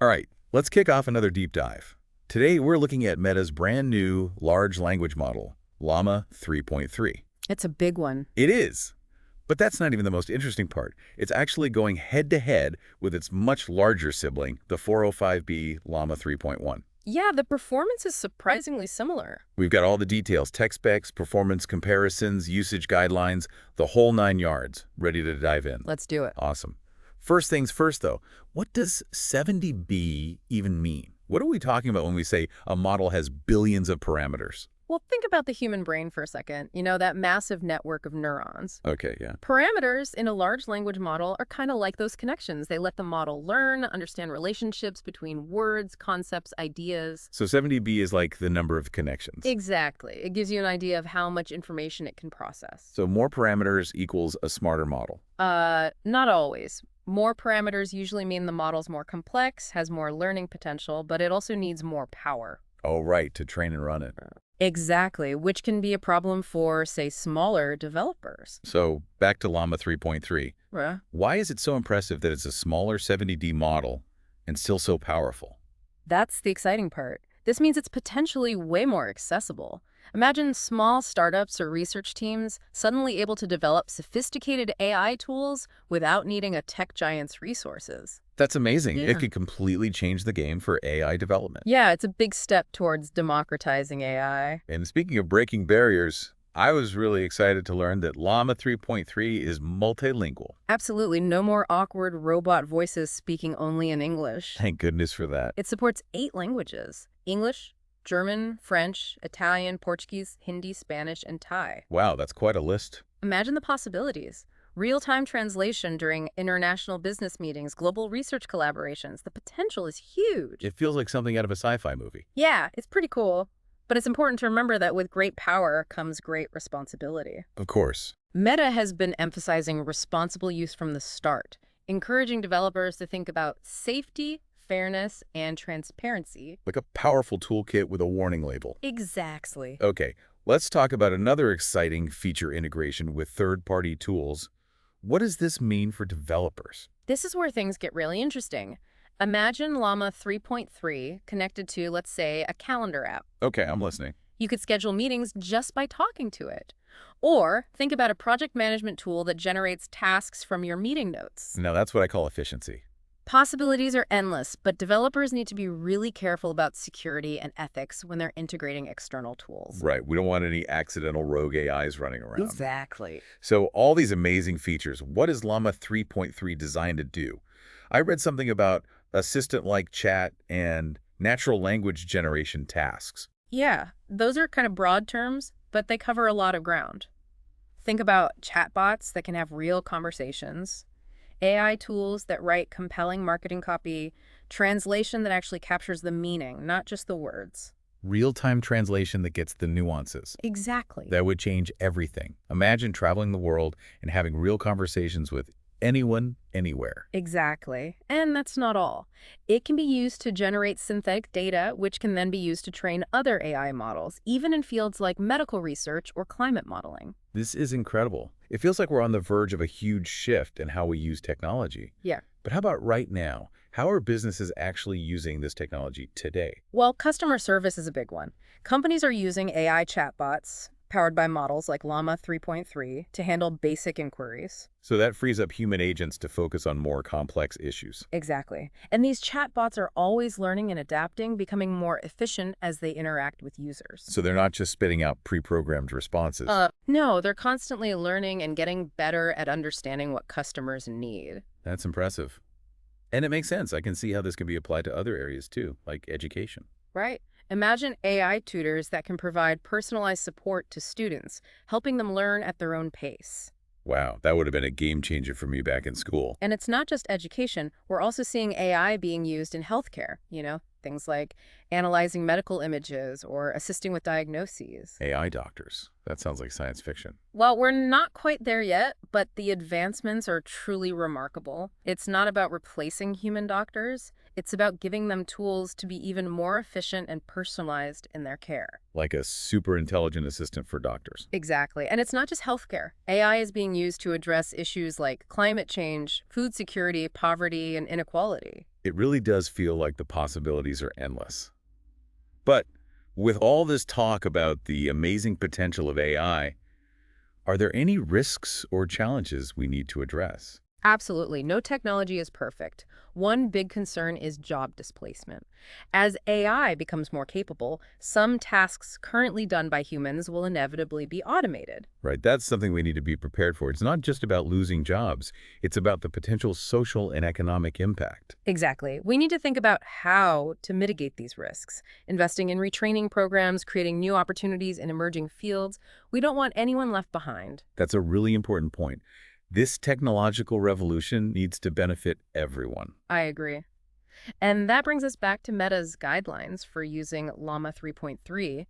All right, let's kick off another deep dive. Today, we're looking at Meta's brand new large language model, Llama 3.3. It's a big one. It is. But that's not even the most interesting part. It's actually going head-to-head with its much larger sibling, the 405B Llama 3.1. Yeah, the performance is surprisingly similar. We've got all the details, tech specs, performance comparisons, usage guidelines, the whole 9 yards, ready to dive in. Let's do it. Awesome. First things first, though, what does 70B even mean? What are we talking about when we say a model has billions of parameters? Well, think about the human brain for a second. You know, that massive network of neurons. Okay, yeah. Parameters in a large language model are kind of like those connections. They let the model learn, understand relationships between words, concepts, ideas. So 70B is like the number of connections. Exactly. It gives you an idea of how much information it can process. So more parameters equals a smarter model. Not always. More parameters usually mean the model's more complex, has more learning potential, but it also needs more power. Oh, right, to train and run it. Exactly, which can be a problem for, say, smaller developers. So back to Llama 3.3. Yeah. Why is it so impressive that it's a smaller 70D model and still so powerful? That's the exciting part. This means it's potentially way more accessible. Imagine small startups or research teams suddenly able to develop sophisticated AI tools without needing a tech giant's resources. That's amazing. Yeah. It could completely change the game for AI development. Yeah, it's a big step towards democratizing AI. And speaking of breaking barriers, I was really excited to learn that Llama 3.3 is multilingual. Absolutely, no more awkward robot voices speaking only in English. Thank goodness for that. It supports 8 languages: English, German, French, Italian, Portuguese, Hindi, Spanish, and Thai. Wow, that's quite a list. Imagine the possibilities. Real-time translation during international business meetings, global research collaborations. The potential is huge. It feels like something out of a sci-fi movie. Yeah, it's pretty cool. But it's important to remember that with great power comes great responsibility. Of course. Meta has been emphasizing responsible use from the start, encouraging developers to think about safety, fairness, and transparency. Like a powerful toolkit with a warning label. Exactly. Okay, let's talk about another exciting feature integration with third-party tools. What does this mean for developers? This is where things get really interesting. Imagine Llama 3.3 connected to, let's say, a calendar app. Okay, I'm listening. You could schedule meetings just by talking to it. Or think about a project management tool that generates tasks from your meeting notes. Now that's what I call efficiency. Possibilities are endless, but developers need to be really careful about security and ethics when they're integrating external tools. Right, we don't want any accidental rogue AIs running around. Exactly. So all these amazing features, what is Llama 3.3 designed to do? I read something about assistant-like chat and natural language generation tasks. Yeah, those are kind of broad terms, but they cover a lot of ground. Think about chatbots that can have real conversations, AI tools that write compelling marketing copy, translation that actually captures the meaning, not just the words. Real-time translation that gets the nuances. Exactly. That would change everything. Imagine traveling the world and having real conversations with anyone, anywhere. Exactly. And that's not all. It can be used to generate synthetic data, which can then be used to train other AI models, even in fields like medical research or climate modeling. This is incredible. It feels like we're on the verge of a huge shift in how we use technology. Yeah. But how about right now? How are businesses actually using this technology today? Well, customer service is a big one. Companies are using AI chatbots, powered by models like Llama 3.3, to handle basic inquiries. So that frees up human agents to focus on more complex issues. Exactly. And these chatbots are always learning and adapting, becoming more efficient as they interact with users. So they're not just spitting out pre-programmed responses. No, they're constantly learning and getting better at understanding what customers need. That's impressive. And it makes sense. I can see how this can be applied to other areas too, like education. Right. Imagine AI tutors that can provide personalized support to students, helping them learn at their own pace. Wow, that would have been a game changer for me back in school. And it's not just education. We're also seeing AI being used in healthcare, things like analyzing medical images or assisting with diagnoses. AI doctors. That sounds like science fiction. Well, we're not quite there yet, but the advancements are truly remarkable. It's not about replacing human doctors. It's about giving them tools to be even more efficient and personalized in their care. Like a super intelligent assistant for doctors. Exactly. And it's not just healthcare. AI is being used to address issues like climate change, food security, poverty, and inequality. It really does feel like the possibilities are endless. But with all this talk about the amazing potential of AI, are there any risks or challenges we need to address? Absolutely. No technology is perfect. One big concern is job displacement. As AI becomes more capable, some tasks currently done by humans will inevitably be automated. Right, that's something we need to be prepared for. It's not just about losing jobs. It's about the potential social and economic impact. Exactly. We need to think about how to mitigate these risks, investing in retraining programs, creating new opportunities in emerging fields. We don't want anyone left behind. That's a really important point. This technological revolution needs to benefit everyone. I agree. And that brings us back to Meta's guidelines for using Llama 3.3.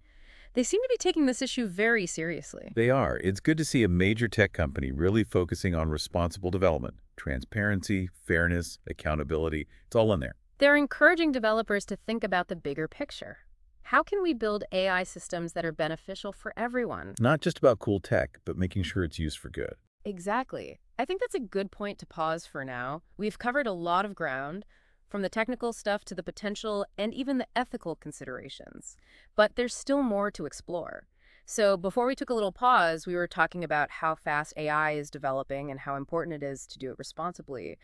They seem to be taking this issue very seriously. They are. It's good to see a major tech company really focusing on responsible development, transparency, fairness, accountability. It's all in there. They're encouraging developers to think about the bigger picture. How can we build AI systems that are beneficial for everyone? Not just about cool tech, but making sure it's used for good. Exactly. I think that's a good point to pause for now. We've covered a lot of ground, from the technical stuff to the potential and even the ethical considerations. But there's still more to explore. So before we took a little pause, we were talking about how fast AI is developing and how important it is to do it responsibly.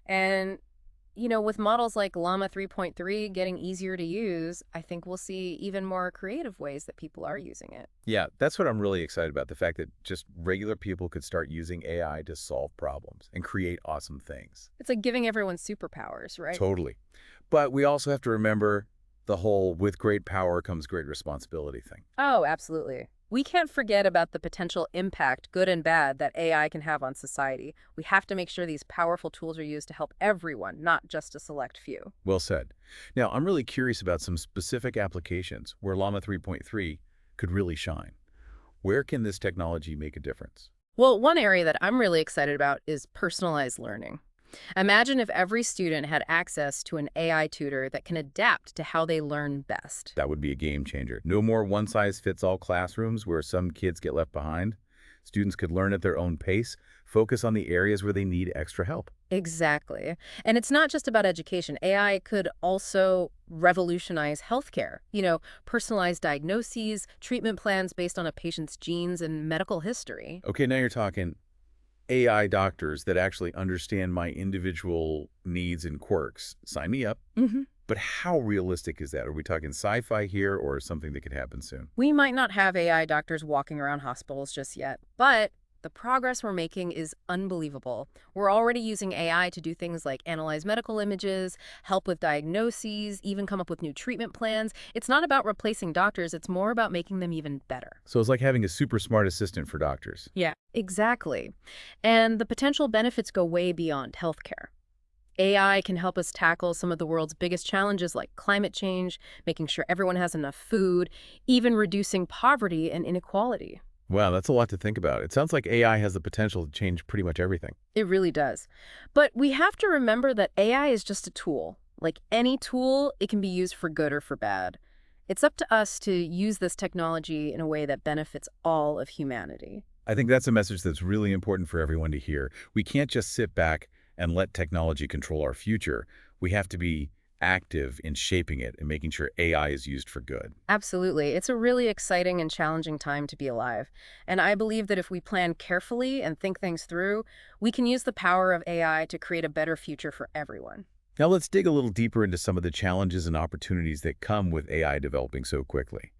And with models like Llama 3.3 getting easier to use, I think we'll see even more creative ways that people are using it. Yeah, that's what I'm really excited about, the fact that just regular people could start using AI to solve problems and create awesome things. It's like giving everyone superpowers, right? Totally. But we also have to remember the whole with great power comes great responsibility thing. Oh, absolutely. We can't forget about the potential impact, good and bad, that AI can have on society. We have to make sure these powerful tools are used to help everyone, not just a select few. Well said. Now, I'm really curious about some specific applications where Llama 3.3 could really shine. Where can this technology make a difference? Well, one area that I'm really excited about is personalized learning. Imagine if every student had access to an AI tutor that can adapt to how they learn best. That would be a game changer. No more one-size-fits-all classrooms where some kids get left behind. Students could learn at their own pace, focus on the areas where they need extra help. Exactly. And it's not just about education. AI could also revolutionize healthcare. Personalized diagnoses, treatment plans based on a patient's genes and medical history. Okay, now you're talking AI doctors that actually understand my individual needs and quirks. Sign me up. But how realistic is that? Are we talking sci-fi here or something that could happen soon? We might not have AI doctors walking around hospitals just yet, but the progress we're making is unbelievable. We're already using AI to do things like analyze medical images, help with diagnoses, even come up with new treatment plans. It's not about replacing doctors, it's more about making them even better. So it's like having a super smart assistant for doctors. Yeah, exactly. And the potential benefits go way beyond healthcare. AI can help us tackle some of the world's biggest challenges like climate change, making sure everyone has enough food, even reducing poverty and inequality. Wow, that's a lot to think about. It sounds like AI has the potential to change pretty much everything. It really does. But we have to remember that AI is just a tool. Like any tool, it can be used for good or for bad. It's up to us to use this technology in a way that benefits all of humanity. I think that's a message that's really important for everyone to hear. We can't just sit back and let technology control our future. We have to be active in shaping it and making sure AI is used for good. Absolutely. It's a really exciting and challenging time to be alive. And I believe that if we plan carefully and think things through, we can use the power of AI to create a better future for everyone. Now let's dig a little deeper into some of the challenges and opportunities that come with AI developing so quickly.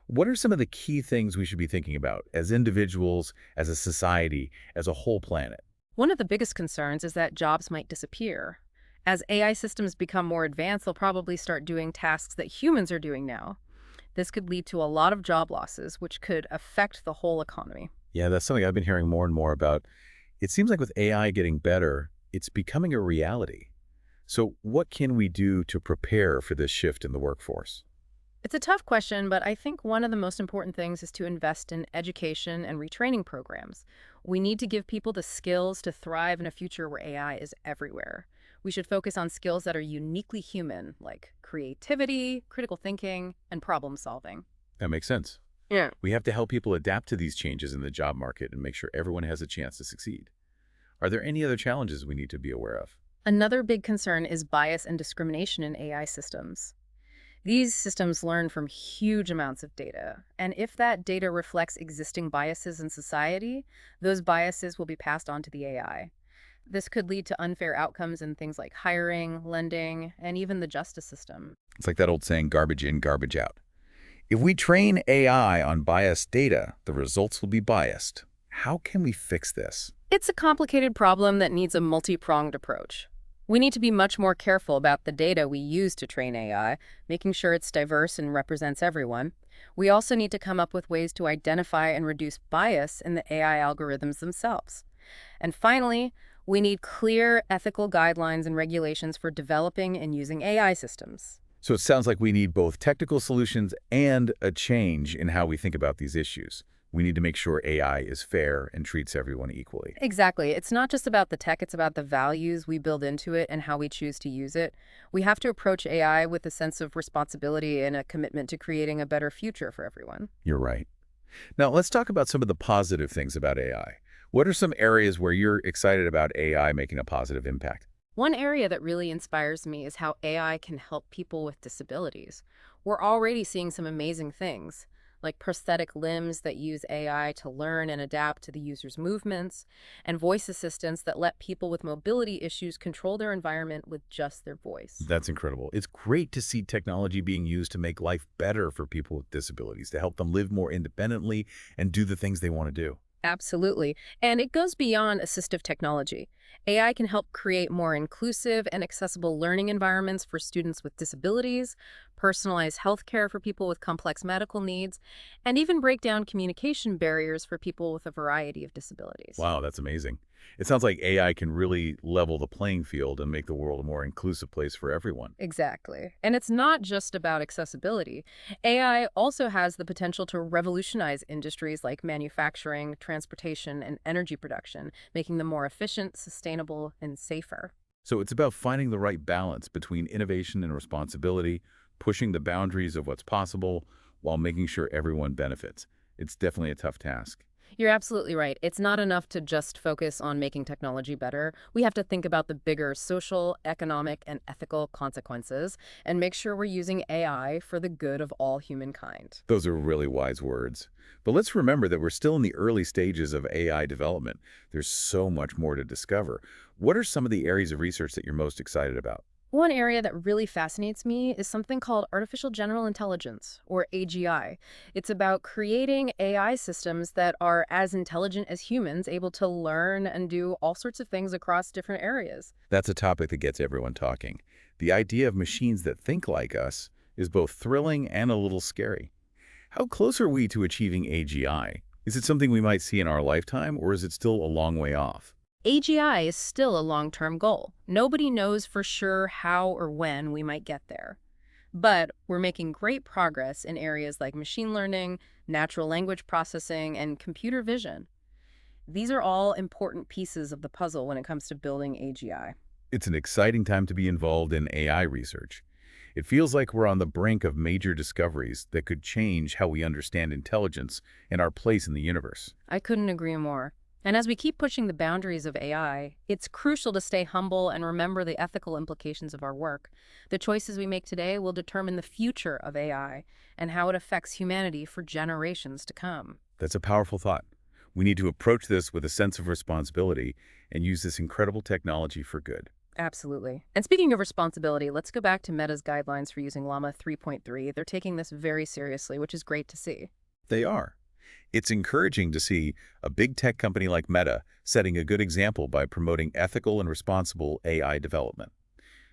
What are some of the key things we should be thinking about as individuals, as a society, as a whole planet? One of the biggest concerns is that jobs might disappear. As AI systems become more advanced, they'll probably start doing tasks that humans are doing now. This could lead to a lot of job losses, which could affect the whole economy. Yeah, that's something I've been hearing more and more about. It seems like with AI getting better, it's becoming a reality. So what can we do to prepare for this shift in the workforce? It's a tough question, but I think one of the most important things is to invest in education and retraining programs. We need to give people the skills to thrive in a future where AI is everywhere. We should focus on skills that are uniquely human, like creativity, critical thinking, and problem solving. That makes sense. Yeah. We have to help people adapt to these changes in the job market and make sure everyone has a chance to succeed. Are there any other challenges we need to be aware of? Another big concern is bias and discrimination in AI systems. These systems learn from huge amounts of data, and if that data reflects existing biases in society, those biases will be passed on to the AI. This could lead to unfair outcomes in things like hiring, lending, and even the justice system. It's like that old saying, garbage in, garbage out. If we train AI on biased data, the results will be biased. How can we fix this? It's a complicated problem that needs a multi-pronged approach. We need to be much more careful about the data we use to train AI, making sure it's diverse and represents everyone. We also need to come up with ways to identify and reduce bias in the AI algorithms themselves. And finally, we need clear ethical guidelines and regulations for developing and using AI systems. So it sounds like we need both technical solutions and a change in how we think about these issues. We need to make sure AI is fair and treats everyone equally. Exactly. It's not just about the tech, it's about the values we build into it and how we choose to use it. We have to approach AI with a sense of responsibility and a commitment to creating a better future for everyone. You're right. Now, let's talk about some of the positive things about AI. What are some areas where you're excited about AI making a positive impact? One area that really inspires me is how AI can help people with disabilities. We're already seeing some amazing things, like prosthetic limbs that use AI to learn and adapt to the user's movements, and voice assistants that let people with mobility issues control their environment with just their voice. That's incredible. It's great to see technology being used to make life better for people with disabilities, to help them live more independently and do the things they want to do. Absolutely. And it goes beyond assistive technology. AI can help create more inclusive and accessible learning environments for students with disabilities, personalize healthcare for people with complex medical needs, and even break down communication barriers for people with a variety of disabilities. Wow, that's amazing. It sounds like AI can really level the playing field and make the world a more inclusive place for everyone. Exactly. And it's not just about accessibility. AI also has the potential to revolutionize industries like manufacturing, transportation, and energy production, making them more efficient, sustainable, and safer. So it's about finding the right balance between innovation and responsibility, pushing the boundaries of what's possible while making sure everyone benefits. It's definitely a tough task. You're absolutely right. It's not enough to just focus on making technology better. We have to think about the bigger social, economic, and ethical consequences and make sure we're using AI for the good of all humankind. Those are really wise words. But let's remember that we're still in the early stages of AI development. There's so much more to discover. What are some of the areas of research that you're most excited about? One area that really fascinates me is something called artificial general intelligence, or AGI. It's about creating AI systems that are as intelligent as humans, able to learn and do all sorts of things across different areas. That's a topic that gets everyone talking. The idea of machines that think like us is both thrilling and a little scary. How close are we to achieving AGI? Is it something we might see in our lifetime, or is it still a long way off? AGI is still a long-term goal. Nobody knows for sure how or when we might get there. But we're making great progress in areas like machine learning, natural language processing, and computer vision. These are all important pieces of the puzzle when it comes to building AGI. It's an exciting time to be involved in AI research. It feels like we're on the brink of major discoveries that could change how we understand intelligence and our place in the universe. I couldn't agree more. And as we keep pushing the boundaries of AI, it's crucial to stay humble and remember the ethical implications of our work. The choices we make today will determine the future of AI and how it affects humanity for generations to come. That's a powerful thought. We need to approach this with a sense of responsibility and use this incredible technology for good. Absolutely. And speaking of responsibility, let's go back to Meta's guidelines for using Llama 3.3. They're taking this very seriously, which is great to see. They are. It's encouraging to see a big tech company like Meta setting a good example by promoting ethical and responsible AI development.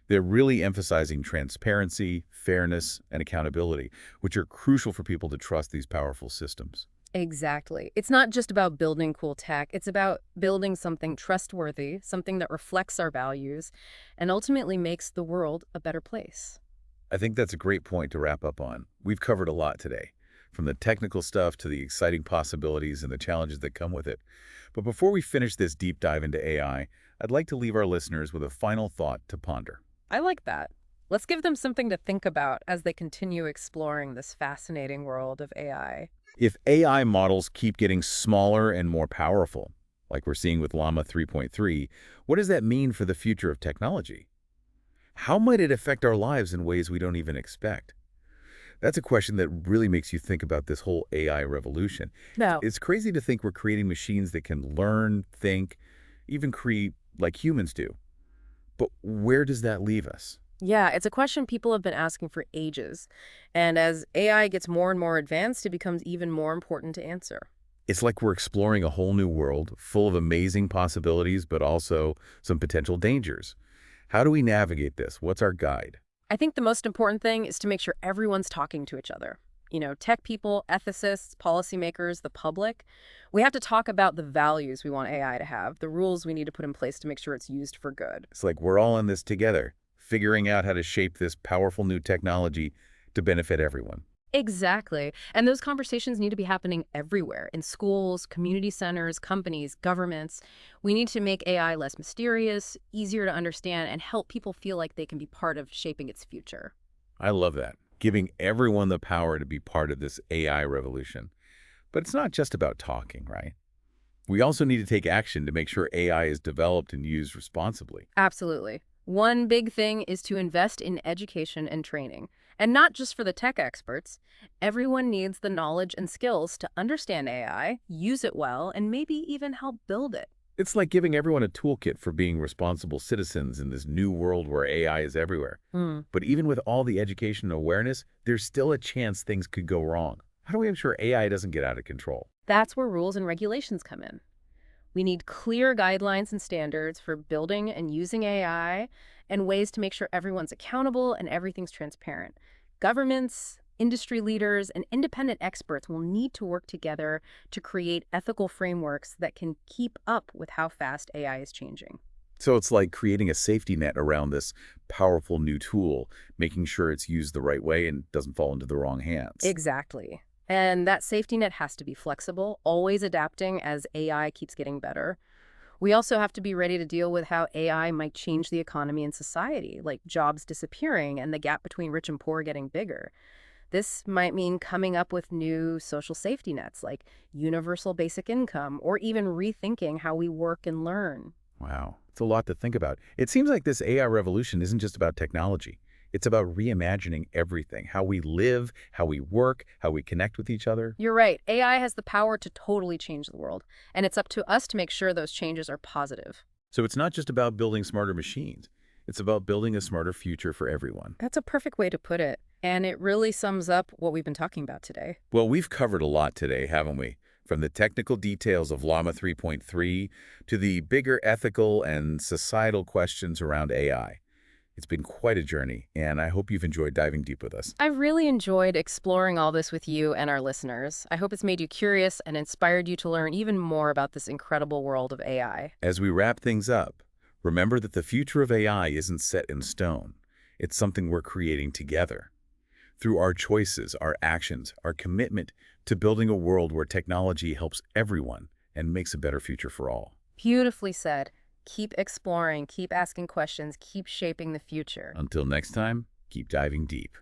They're really emphasizing transparency, fairness, and accountability, which are crucial for people to trust these powerful systems. Exactly. It's not just about building cool tech. It's about building something trustworthy, something that reflects our values, and ultimately makes the world a better place. I think that's a great point to wrap up on. We've covered a lot today, from the technical stuff to the exciting possibilities and the challenges that come with it. But before we finish this deep dive into AI, I'd like to leave our listeners with a final thought to ponder. I like that. Let's give them something to think about as they continue exploring this fascinating world of AI. If AI models keep getting smaller and more powerful, like we're seeing with Llama 3.3, what does that mean for the future of technology? How might it affect our lives in ways we don't even expect? That's a question that really makes you think about this whole AI revolution. No. It's crazy to think we're creating machines that can learn, think, even create like humans do. But where does that leave us? Yeah, it's a question people have been asking for ages. And as AI gets more and more advanced, it becomes even more important to answer. It's like we're exploring a whole new world full of amazing possibilities, but also some potential dangers. How do we navigate this? What's our guide? I think the most important thing is to make sure everyone's talking to each other. Tech people, ethicists, policymakers, the public. We have to talk about the values we want AI to have, the rules we need to put in place to make sure it's used for good. It's like we're all in this together, figuring out how to shape this powerful new technology to benefit everyone. Exactly. And those conversations need to be happening everywhere, in schools, community centers, companies, governments. We need to make AI less mysterious, easier to understand, and help people feel like they can be part of shaping its future. I love that. Giving everyone the power to be part of this AI revolution. But it's not just about talking, right? We also need to take action to make sure AI is developed and used responsibly. Absolutely. One big thing is to invest in education and training. And not just for the tech experts. Everyone needs the knowledge and skills to understand AI, use it well, and maybe even help build it. It's like giving everyone a toolkit for being responsible citizens in this new world where AI is everywhere. Hmm. But even with all the education and awareness, there's still a chance things could go wrong. How do we ensure AI doesn't get out of control? That's where rules and regulations come in. We need clear guidelines and standards for building and using AI and ways to make sure everyone's accountable and everything's transparent. Governments, industry leaders, and independent experts will need to work together to create ethical frameworks that can keep up with how fast AI is changing. So it's like creating a safety net around this powerful new tool, making sure it's used the right way and doesn't fall into the wrong hands. Exactly. And that safety net has to be flexible, always adapting as AI keeps getting better. We also have to be ready to deal with how AI might change the economy and society, like jobs disappearing and the gap between rich and poor getting bigger. This might mean coming up with new social safety nets like universal basic income or even rethinking how we work and learn. Wow, it's a lot to think about. It seems like this AI revolution isn't just about technology. It's about reimagining everything, how we live, how we work, how we connect with each other. You're right. AI has the power to totally change the world, and it's up to us to make sure those changes are positive. So it's not just about building smarter machines. It's about building a smarter future for everyone. That's a perfect way to put it. And it really sums up what we've been talking about today. Well, we've covered a lot today, haven't we? From the technical details of Llama 3.3 to the bigger ethical and societal questions around AI. It's been quite a journey, and I hope you've enjoyed diving deep with us. I've really enjoyed exploring all this with you and our listeners. I hope it's made you curious and inspired you to learn even more about this incredible world of AI. As we wrap things up, remember that the future of AI isn't set in stone. It's something we're creating together. Through our choices, our actions, our commitment to building a world where technology helps everyone and makes a better future for all. Beautifully said. Keep exploring, keep asking questions, keep shaping the future. Until next time, keep diving deep.